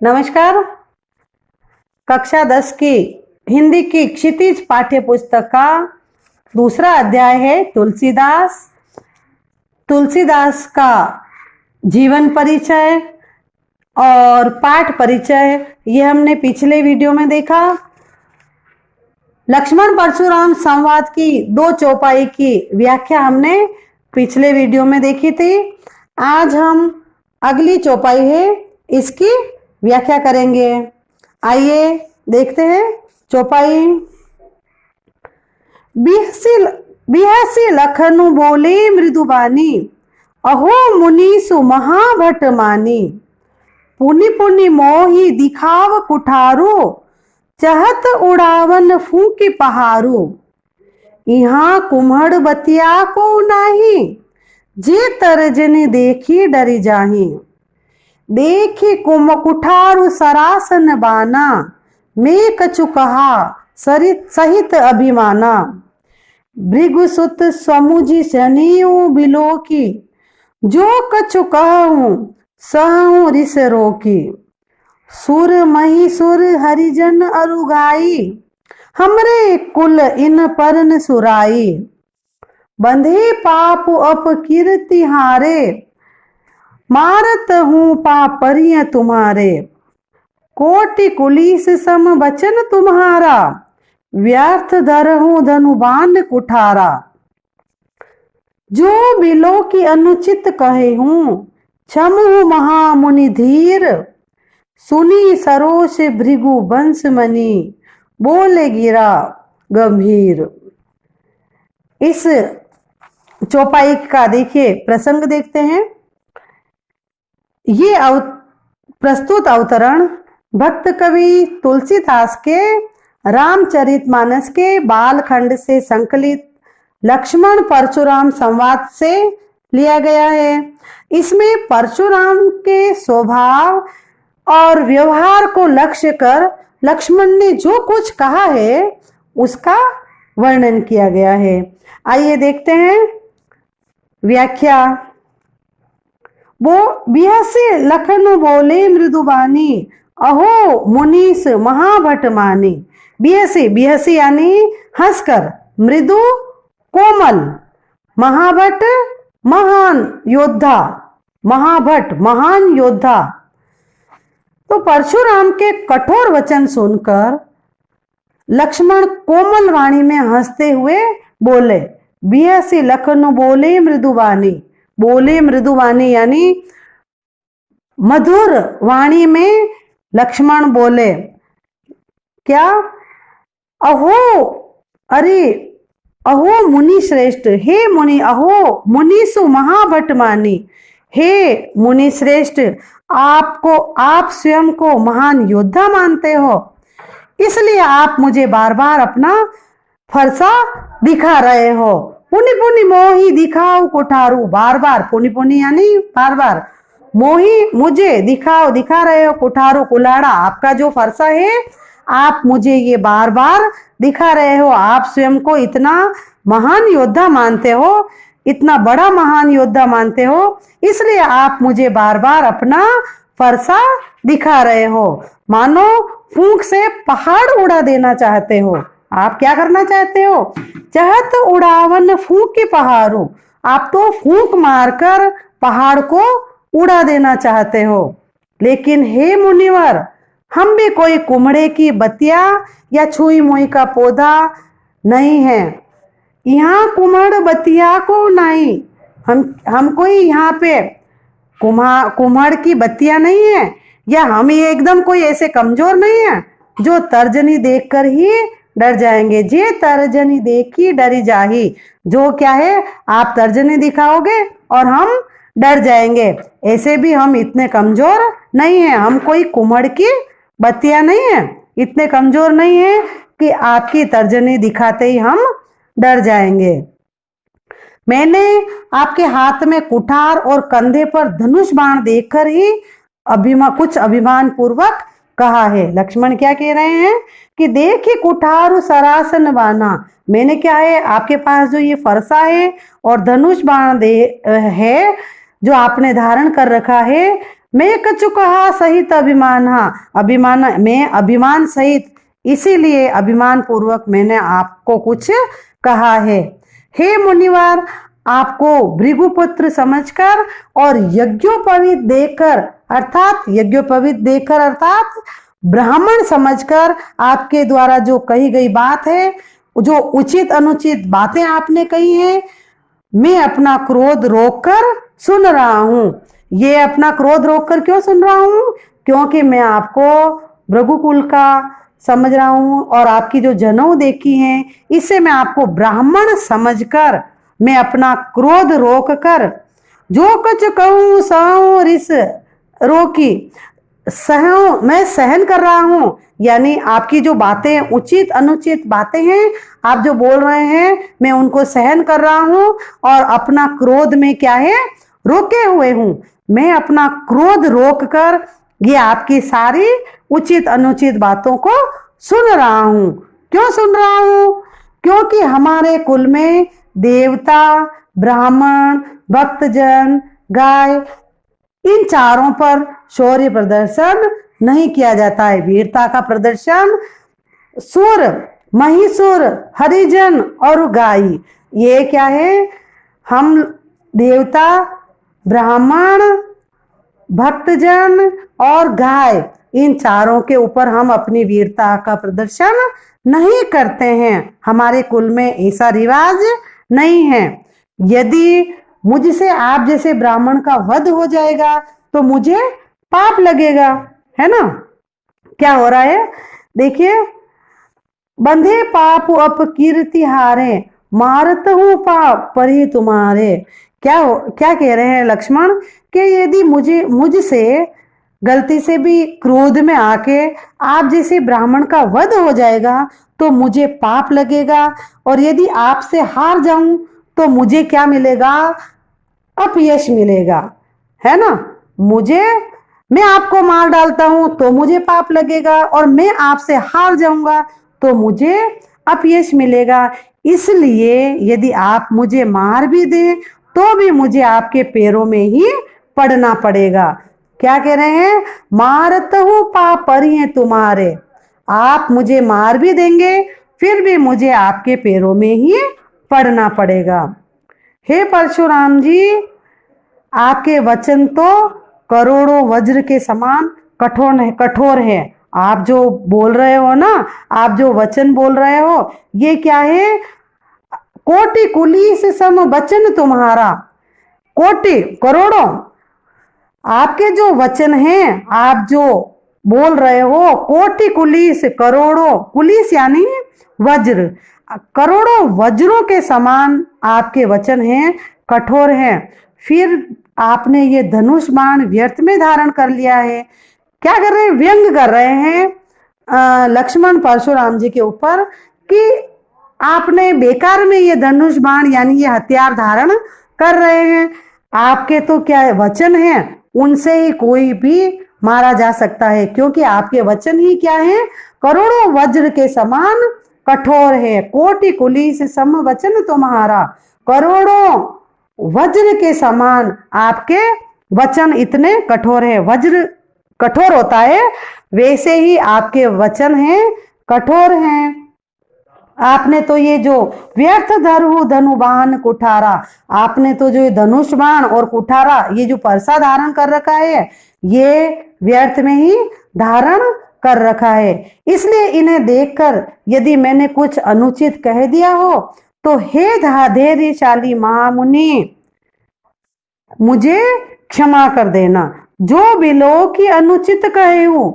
नमस्कार। कक्षा 10 की हिंदी की क्षितिज पाठ्य पुस्तक का दूसरा अध्याय है तुलसीदास। तुलसीदास का जीवन परिचय और पाठ परिचय ये हमने पिछले वीडियो में देखा। लक्ष्मण परशुराम संवाद की 2 चौपाई की व्याख्या हमने पिछले वीडियो में देखी थी। आज हम अगली चौपाई है इसकी व्याख्या करेंगे। आइए देखते हैं चौपाई। बिहसी लखनु बोले मृदुबानी, अहो मुनीसु महाभट मानी। पुनि पुनि मोही दिखाव कुठारो, चहत उड़ावन फूकी पहारो। यहाँ कुम्हड़ बतिया को नाही, जे तरजन देखी डरी जाही। देखी कुठारु सरासन बाना, मैं कछु कहा सहित अभिमाना। भृगुसुत समुझी शनियु बिलो की, जो कछु कहूँ सहु रिस रोकी। सुर मही सुर हरिजन अरुगाई, हमरे कुल इन परन सुराई। बंधे पाप अप कीर्ति हारे, मारत हूँ पापरिय तुम्हारे। कोटि कुलीस सम बचन तुम्हारा, व्यर्थ धरहूँ धनुबान कुठारा। जो बिलो की अनुचित कहे हूँ, क्षमहु महामुनि धीर। सुनी सरोष भृगु बंश मनी, बोले गिरा गंभीर। इस चौपाई का देखिए प्रसंग देखते हैं। ये प्रस्तुत अवतरण भक्त कवि तुलसीदास के रामचरितमानस के बालखंड से संकलित लक्ष्मण परशुराम संवाद से लिया गया है। इसमें परशुराम के स्वभाव और व्यवहार को लक्ष्य कर लक्ष्मण ने जो कुछ कहा है उसका वर्णन किया गया है। आइए देखते हैं व्याख्या। वो बिहसी लखनु बोले मृदुबानी, अहो मुनीस महाभट मानी। बिहसी यानी हंसकर, मृदु कोमल, महाभट महान योद्धा, महाभट महान योद्धा। तो परशुराम के कठोर वचन सुनकर लक्ष्मण कोमल वाणी में हंसते हुए बोले। बिहसी लखनु बोले मृदुबानी, बोले मृदुवाणी यानी मधुर वाणी में लक्ष्मण बोले। क्या? अहो, अरे अहो मुनि श्रेष्ठ, हे मुनि, अहो मुनीसु महाभट मानी। हे मुनि श्रेष्ठ, आप स्वयं को महान योद्धा मानते हो, इसलिए आप मुझे बार बार अपना फरसा दिखा रहे हो। पुनि पुनि मोही दिखाओ कुठारू, बार बार, पुनि पुनि यानी बार बार, मोही मुझे दिखा रहे हो कुठारू कुलाड़ा। आपका जो फरसा है आप मुझे ये बार बार दिखा रहे हो। आप स्वयं को इतना महान योद्धा मानते हो, इतना बड़ा महान योद्धा मानते हो, इसलिए आप मुझे बार बार अपना फरसा दिखा रहे हो। मानो फूंक से पहाड़ उड़ा देना चाहते हो। आप क्या करना चाहते हो? चहत उड़ावन फूंकी पहाड़ो, आप तो फूंक मारकर पहाड़ को उड़ा देना चाहते हो। लेकिन हे मुनिवर, हम भी कोई कुम्हड़े की बतिया या छुई मुई का पौधा नहीं है। यहाँ कुम्हड़ बतिया को नहीं, हम कोई यहाँ पे कुम्हड़ की बतिया नहीं है, या हम ये एकदम कोई ऐसे कमजोर नहीं है जो तर्जनी देखकर ही डर जाएंगे। जे तर्जनी देखी डरी जाही, जो क्या है, आप तर्जनी दिखाओगे और हम डर जाएंगे। ऐसे भी हम इतने कमजोर नहीं हैं, हम कोई कुम्हड़ की बत्तियां नहीं है, इतने कमजोर नहीं है कि आपकी तर्जनी दिखाते ही हम डर जाएंगे। मैंने आपके हाथ में कुठार और कंधे पर धनुष बाण देखकर ही कुछ अभिमान पूर्वक कहा है। लक्ष्मण क्या कह रहे हैं कि देखिए कुठार सरासन बाना, मैंने क्या है, आपके पास जो ये फरसा है और धनुष बाण है जो आपने धारण कर रखा है, मैं कछु कहा सहित अभिमान, अभिमान, मैं अभिमान सहित, इसीलिए अभिमान पूर्वक मैंने आपको कुछ कहा है। हे मुनिवर, आपको भृगुपुत्र समझकर और यज्ञोपवीत देकर अर्थात ब्राह्मण समझकर आपके द्वारा जो कही गई बात है, जो उचित अनुचित बातें आपने कही हैं, मैं अपना क्रोध रोककर सुन रहा हूं। ये अपना क्रोध रोककर क्यों सुन रहा हूं? क्योंकि मैं आपको भृगुकुल का समझ रहा हूं और आपकी जो जनेऊ देखी हैं, इससे मैं आपको ब्राह्मण समझकर मैं अपना क्रोध रोककर जो कुछ कहूं सहूं रिस रोकी, मैं सहन कर रहा हूं। यानी आपकी जो बातें उचित अनुचित बातें हैं, आप जो बोल रहे हैं, मैं उनको सहन कर रहा हूं और अपना क्रोध में क्या है, रोके हुए हूं। मैं अपना क्रोध रोक कर ये आपकी सारी उचित अनुचित बातों को सुन रहा हूं। क्यों सुन रहा हूं? क्योंकि हमारे कुल में देवता, ब्राह्मण, भक्तजन, गाय, इन चारों पर शौर्य प्रदर्शन नहीं किया जाता है। वीरता का प्रदर्शन सुर, महिषुर, हरिजन और गाय, ये क्या है, हम देवता, ब्राह्मण, भक्तजन और गाय, इन चारों के ऊपर हम अपनी वीरता का प्रदर्शन नहीं करते हैं। हमारे कुल में ऐसा रिवाज नहीं है। यदि मुझसे आप जैसे ब्राह्मण का वध हो जाएगा तो मुझे पाप लगेगा, है ना। क्या हो रहा है, देखिए, बंधे पाप अप कीर्ति हारे, मारत हूं पाप परी तुम्हारे। क्या कह रहे हैं लक्ष्मण कि यदि मुझसे गलती से भी क्रोध में आके आप जैसे ब्राह्मण का वध हो जाएगा तो मुझे पाप लगेगा, और यदि आपसे हार जाऊं तो मुझे क्या मिलेगा, अपयश मिलेगा, है ना। मैं आपको मार डालता हूं तो मुझे पाप लगेगा, और मैं आपसे हार जाऊंगा तो मुझे अपयश मिलेगा। इसलिए यदि आप मुझे मार भी दें तो भी मुझे आपके पैरों में ही पड़ना पड़ेगा। क्या कह रहे हैं, मारत हूं पाप परिये तुम्हारे। आप मुझे मार भी देंगे फिर भी मुझे आपके पैरों में ही पड़ना पड़ेगा। हे परशुराम जी, आपके वचन तो करोड़ों वज्र के समान कठोर है। आप जो बोल रहे हो ना, आप जो वचन बोल रहे हो, ये क्या है, कोटि कुलीस सम वचन तुम्हारा। कोटि, करोड़ों, आपके जो वचन हैं, आप जो बोल रहे हो, कोटि कुलीस, करोड़ों, कुलीस यानी वज्र, करोड़ों वज्रों के समान आपके वचन हैं, कठोर हैं। फिर आपने ये धनुष बाण व्यर्थ में धारण कर लिया है। क्या कर रहे हैं, व्यंग कर रहे हैं लक्ष्मण परशुराम जी के ऊपर कि आपने बेकार में ये धनुष बाण यानी ये हथियार धारण कर रहे हैं। आपके तो क्या वचन हैं, उनसे ही कोई भी मारा जा सकता है, क्योंकि आपके वचन ही क्या है, करोड़ों वज्र के समान कठोर है। कोटि कुलीस सम वचन तुम्हारा, करोड़ों वज्र के समान आपके वचन इतने कठोर है। वज्र कठोर होता है, वैसे ही आपके वचन हैं, कठोर हैं। आपने तो ये जो व्यर्थ धरहु धनुबान कुठारा, आपने तो जो धनुष बाण और कुठारा, ये जो परसा धारण कर रखा है, ये व्यर्थ में ही धारण कर रखा है। इसलिए इन्हें देखकर यदि मैंने कुछ अनुचित कह दिया हो तो हे धैर्यशाली महामुनि, मुझे क्षमा कर देना। जो बिलो की अनुचित कहे हूं,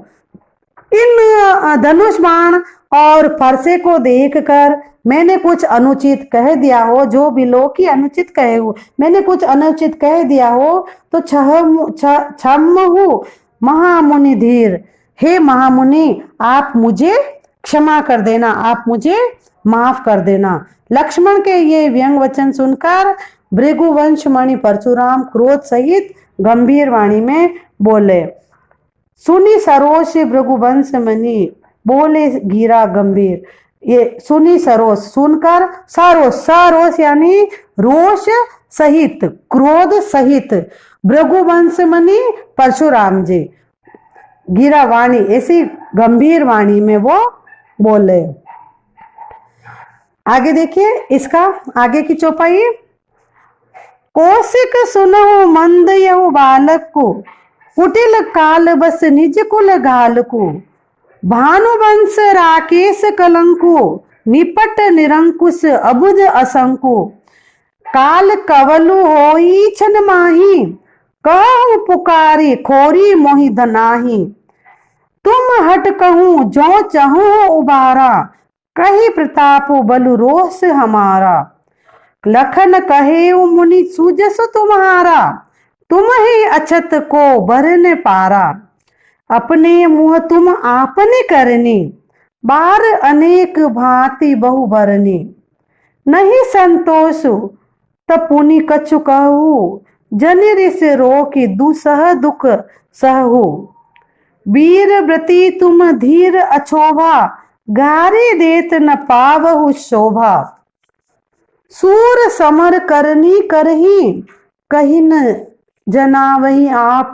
इन धनुष बाण और फरसे को देखकर मैंने कुछ अनुचित कह दिया हो, जो बिलो की अनुचित कहे हो, मैंने कुछ अनुचित कह दिया हो तो क्षमहु महामुनि धीर, हे महामुनि, आप मुझे क्षमा कर देना, आप मुझे माफ कर देना। लक्ष्मण के ये व्यंग वचन सुनकर भृगुवंश मणि परशुराम क्रोध सहित गंभीर वाणी में बोले। सुनी सरोष भृगुवंश मणि बोले गिरा गंभीर। ये सुनी सरोष, सुनकर सरोष, सरोष यानी रोष सहित, क्रोध सहित, भृगुवंश मणि परशुराम जी गिरा वाणी, ऐसी गंभीर वाणी में वो बोले। आगे देखिए इसका आगे की चौपाई। कौशिक सुनहु मंद यहु बालक को, कुटिल काल बस निज कुल गाल को। भानुवंश राकेश कलंको, निपट निरंकुश अबुझ असंको। काल कवलु होई छन माही, कहूँ पुकारी खोरी मोहि धनाही। तुम हट कहूँ जो चहूँ उबारा, कही प्रताप बलु रोष हमारा। लखन कहे मुनि सूजस तुम्हारा, तुम ही अछत को भरने पारा। अपने मुँह तुम आपने करनी, बार अनेक भांति बहु भरनी। नहीं संतोष तब पुनि कछु कहू, जनिर से रोकी दुसह दुख सहू। वीर व्रती तुम धीर अछोभा, गारी देत न पावहु शोभा। सूर समर करनी करही, कही न जनावही आप।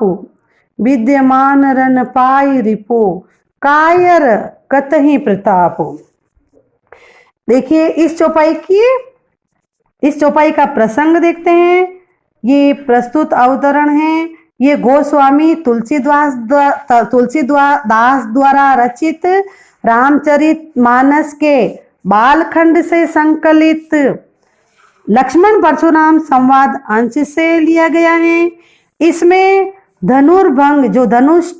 विद्यमान रन पाई रिपो, कायर कतही प्रताप। देखिए इस चौपाई का प्रसंग देखते हैं। ये प्रस्तुत अवतरण है। ये गोस्वामी तुलसीदास द्वारा रचित रामचरितमानस के बालखंड से संकलित लक्ष्मण परशुराम संवाद अंश से लिया गया है। इसमें धनुर्भंग, जो धनुष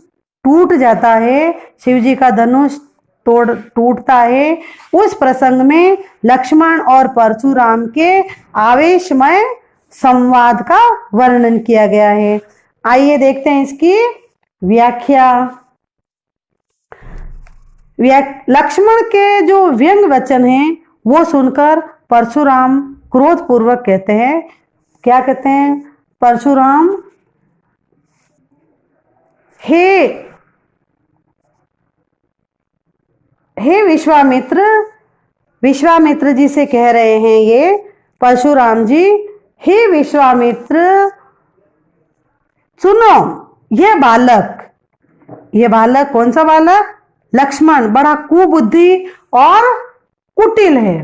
टूट जाता है, शिव जी का धनुष टूटता है, उस प्रसंग में लक्ष्मण और परशुराम के आवेशमय संवाद का वर्णन किया गया है। आइए देखते हैं इसकी व्याख्या। लक्ष्मण के जो व्यंग वचन हैं वो सुनकर परशुराम क्रोध पूर्वक कहते हैं, क्या कहते हैं परशुराम, हे विश्वामित्र, विश्वामित्र जी से कह रहे हैं ये परशुराम जी, हे विश्वामित्र सुनो, ये बालक कौन सा बालक? लक्ष्मण बड़ा कुबुद्धि और कुटिल है।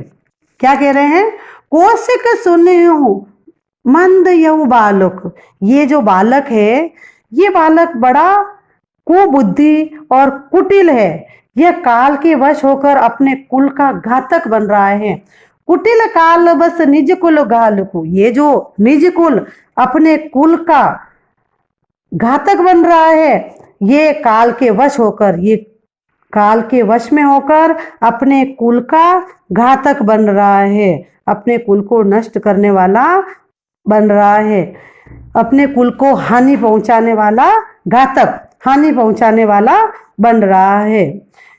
क्या कह रहे हैं? कौशिक सुनहु मंद यहु बालक, ये जो बालक है, ये बालक बड़ा कुबुद्धि और कुटिल है। यह काल के वश होकर अपने कुल का घातक बन रहा है। कुटिल काल बस निज कुल गाल को, ये जो निज कुल, अपने कुल का घातक बन रहा है, ये काल के वश होकर, ये काल के वश में होकर अपने कुल का घातक बन रहा है, अपने कुल को नष्ट करने वाला बन रहा है, अपने कुल को हानि पहुंचाने वाला, घातक हानि पहुंचाने वाला बन रहा है।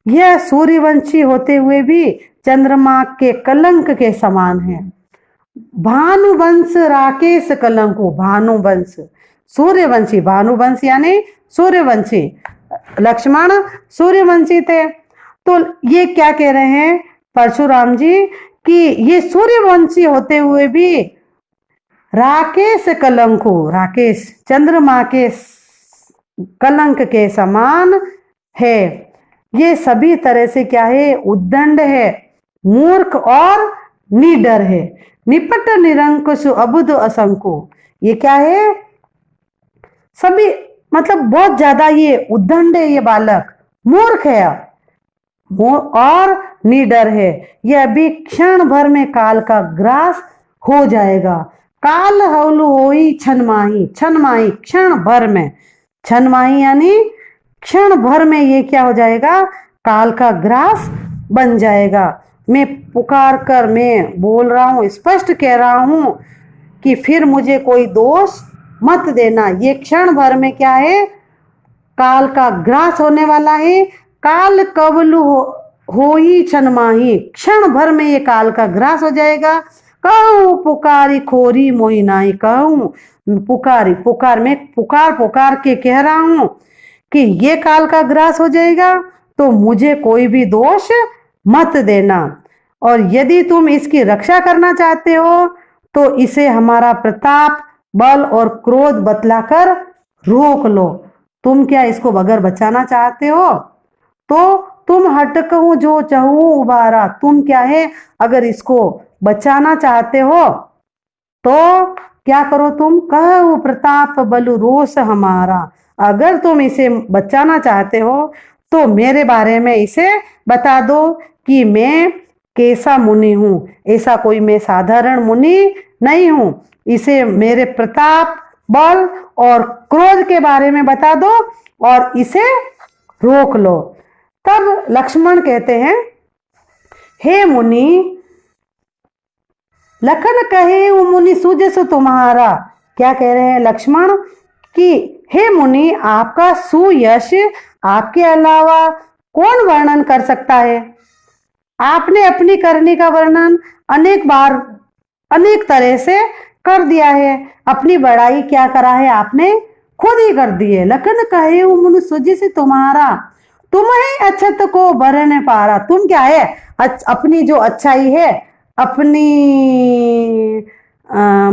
यह सूर्यवंशी होते हुए भी चंद्रमा के कलंक के समान है। भानुवंश राकेश कलंको, भानुवंश सूर्यवंशी, भानुवंश यानी सूर्यवंशी, लक्ष्मण सूर्यवंशी थे। तो ये क्या कह रहे हैं परशुराम जी कि ये सूर्यवंशी होते हुए भी राकेश कलंको, राकेश चंद्रमा के कलंक के समान है। ये सभी तरह से क्या है? उद्दंड है, मूर्ख और निडर है। निपट निरंकुश अबुध असंको, ये क्या है? सभी मतलब बहुत ज्यादा ये उद्दंड है, ये बालक मूर्ख है और निडर है। यह अभी क्षण भर में काल का ग्रास हो जाएगा। काल हवलु होई छनमाही, छनमाही क्षण भर में, छनमाही यानी क्षण भर में ये क्या हो जाएगा? काल का ग्रास बन जाएगा। मैं पुकार कर मैं बोल रहा हूं, स्पष्ट कह रहा हूं कि फिर मुझे कोई दोष मत देना। ये क्षण भर में क्या है? काल का ग्रास होने वाला है। काल कवलु हो ही छनमाही, क्षण भर में ये काल का ग्रास हो जाएगा। कहूँ पुकारी खोरी मोहि नाही, कहूँ पुकार में पुकार के कह रहा हूं कि ये काल का ग्रास हो जाएगा, तो मुझे कोई भी दोष मत देना। और यदि तुम इसकी रक्षा करना चाहते हो तो इसे हमारा प्रताप, बल और क्रोध बतलाकर रोक लो। तुम क्या इसको बगैर बचाना चाहते हो? तो तुम हटकहूं जो चाहूं उबारा, तुम क्या है अगर इसको बचाना चाहते हो तो क्या करो तुम, कहु प्रताप बलु रोष हमारा, अगर तुम इसे बचाना चाहते हो तो मेरे बारे में इसे बता दो कि मैं कैसा मुनि हूं। ऐसा कोई मैं साधारण मुनि नहीं हूं। इसे मेरे प्रताप, बल और क्रोध के बारे में बता दो और इसे रोक लो। तब लक्ष्मण कहते हैं, हे मुनि, लखन कहे वो मुनि सूझे सो तुम्हारा। क्या कह रहे हैं लक्ष्मण कि हे मुनि, आपका सुयश आपके अलावा कौन वर्णन कर सकता है? आपने अपनी करनी का वर्णन अनेक बार अनेक तरह से कर दिया है। अपनी बड़ाई क्या करा है आपने, खुद ही कर दी है। लखन कहे वो मुनि सूझे से तुम्हारा, तुम्हें अच्छत को बरने पारा। तुम क्या है अपनी जो अच्छाई है, अपनी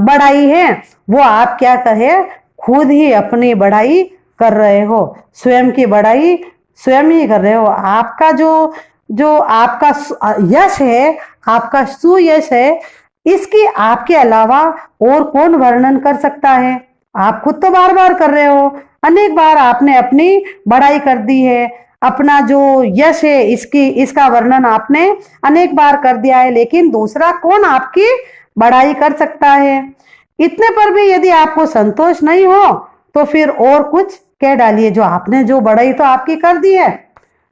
बड़ाई है, वो आप क्या कहे खुद ही अपनी बड़ाई कर रहे हो। स्वयं की बड़ाई स्वयं ही कर रहे हो। आपका जो जो आपका यश है, आपका सुयश है, इसकी आपके अलावा और कौन वर्णन कर सकता है? आप खुद तो बार बार कर रहे हो, अनेक बार आपने अपनी बड़ाई कर दी है। अपना जो यश है इसका वर्णन आपने अनेक बार कर दिया है, लेकिन दूसरा कौन आपकी बड़ाई कर सकता है? इतने पर भी यदि आपको संतोष नहीं हो तो फिर और कुछ कह डालिए। जो आपने जो बड़ाई तो आपकी कर दी है,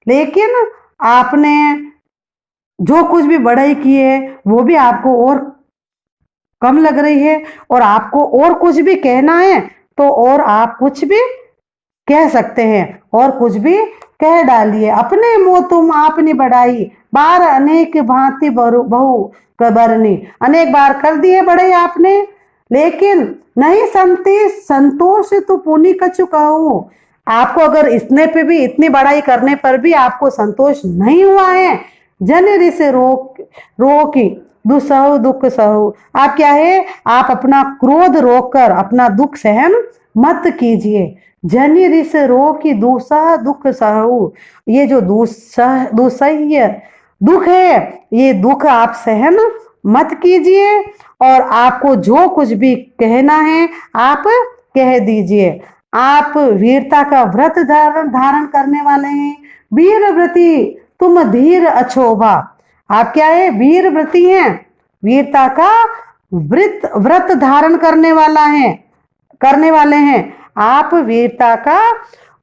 लेकिन आपने जो कुछ भी बड़ाई की है वो भी आपको और कम लग रही है, और आपको और कुछ भी कहना है तो और आप कुछ भी कह सकते हैं, और कुछ भी कह डालिए। अपने मुंह तुम आपने बढ़ाई, बार अनेक भांति बहु कबरनी। अनेक बार कर दी है बड़ाई आपने, लेकिन नहीं संतोष तो पुनि कछु कहूं। आपको अगर इतने पे भी, इतनी बड़ाई करने पर भी आपको संतोष नहीं हुआ है, जन से रोकी दुसहु दुख सहु। आप क्या है, आप अपना क्रोध रोककर अपना दुख सहन मत कीजिए। जनि रिस रोकी दुसह दुख सहु। ये जो दुसह्य दुख है, ये दुख आप सहन मत कीजिए, और आपको जो कुछ भी कहना है आप कह दीजिए। आप वीरता का व्रत धारण करने वाले हैं। वीर व्रती तुम धीर अछोभा। आप क्या है, वीर व्रती हैं, वीरता का व्रत धारण करने वाले हैं। आप वीरता का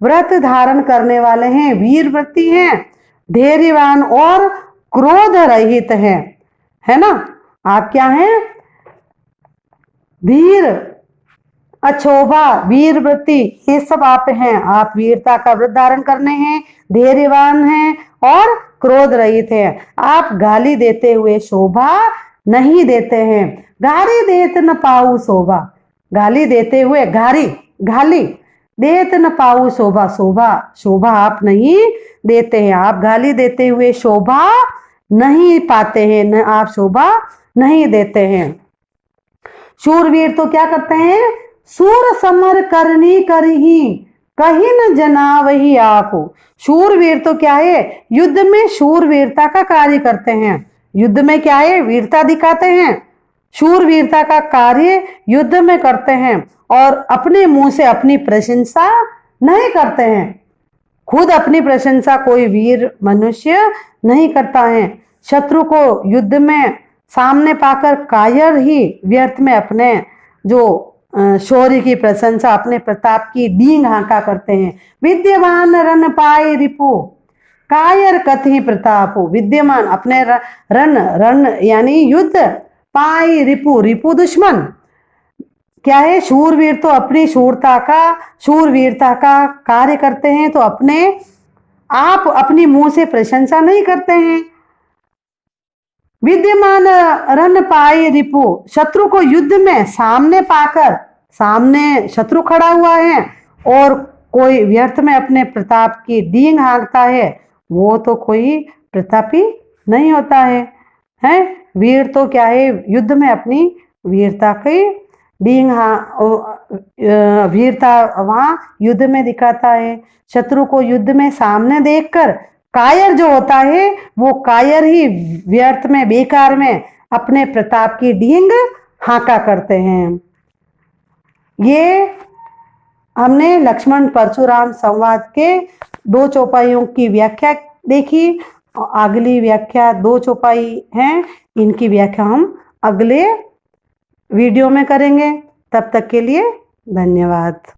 व्रत धारण करने वाले हैं, वीर व्रती हैं, धैर्यवान और क्रोध रहित हैं, है ना? आप क्या हैं, धीर, अछोभा, वीर व्रती, ये सब आप हैं। आप वीरता का व्रत धारण करने हैं, धैर्यवान हैं और क्रोध रहित हैं। आप गाली देते हुए शोभा नहीं देते हैं। गाली देत न पाऊ शोभा। गाली देते हुए गाली देत न पाऊ शोभा। शोभा आप नहीं देते हैं। आप गाली देते हुए शोभा नहीं पाते हैं, न आप शोभा नहीं देते हैं। शूरवीर तो क्या करते हैं, सूर समर करनी करही कहीं न जना वही आप। शूरवीर तो क्या है, युद्ध में शूरवीरता का कार्य करते हैं। युद्ध में क्या है, वीरता दिखाते हैं। शूरवीरता का कार्य युद्ध में करते हैं, और अपने मुंह से अपनी प्रशंसा नहीं करते हैं। खुद अपनी प्रशंसा कोई वीर मनुष्य नहीं करता है। शत्रु को युद्ध में सामने पाकर कायर ही व्यर्थ में अपने जो शौर्य की प्रशंसा, अपने प्रताप की डींग हांका करते हैं। विद्यमान रन पाए रिपु कायर कथि प्रताप। विद्यमान अपने रन यानी युद्ध, पाई रिपु दुश्मन। क्या है, शूरवीर तो अपनी शूरवीरता का कार्य करते हैं, तो आप अपनी मुंह से प्रशंसा नहीं करते हैं। विद्यमान रन पाई रिपु, शत्रु को युद्ध में सामने पाकर, सामने शत्रु खड़ा हुआ है और कोई व्यर्थ में अपने प्रताप की डींग हाँकता है, वो तो कोई प्रतापी नहीं होता है। वीर तो क्या है, युद्ध में अपनी वीरता की बीइंग वीरता वहां युद्ध में दिखाता है। शत्रु को युद्ध में सामने देखकर कायर जो होता है वो कायर ही व्यर्थ में बेकार में अपने प्रताप की डींग हाका करते हैं। ये हमने लक्ष्मण परशुराम संवाद के 2 चौपाइयों की व्याख्या देखी। अगली व्याख्या 2 चौपाई हैं, इनकी व्याख्या हम अगले वीडियो में करेंगे। तब तक के लिए धन्यवाद।